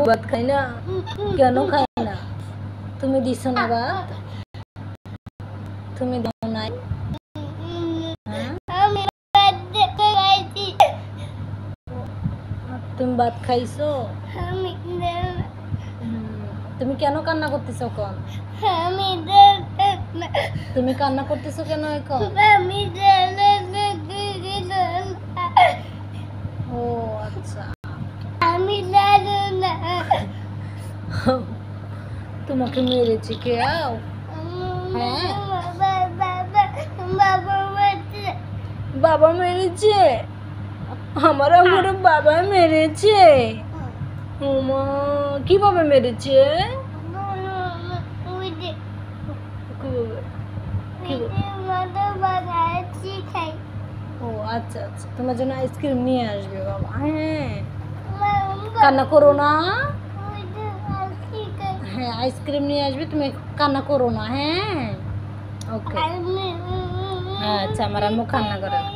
ভাত খাই না? কেন খাই না? তুমি দিছো না ভাত? তুমি দাও নাই? তুমি ভাত খাইছো? তুমি কেন কান্না করতেছো এখন? তুমি কান্না করতেছো কেন এখন? ও আচ্ছা, তোমাকে মেরেছে কেউ? হ্যাঁ, বাবা মেরেছে? আমার বাবা মেরেছে? ওমা, কিভাবে মেরেছে? ও আচ্ছা আচ্ছা, তোমার জন্য আইসক্রিম নিয়ে আসবে বাবা। হ্যাঁ, কান্না করো না। হ্যাঁ, আইসক্রিম নিয়ে আসবে, তুমি কান্না করো না। হ্যাঁ, ওকে। আচ্ছা, আমার আম্মু কান্না করে না।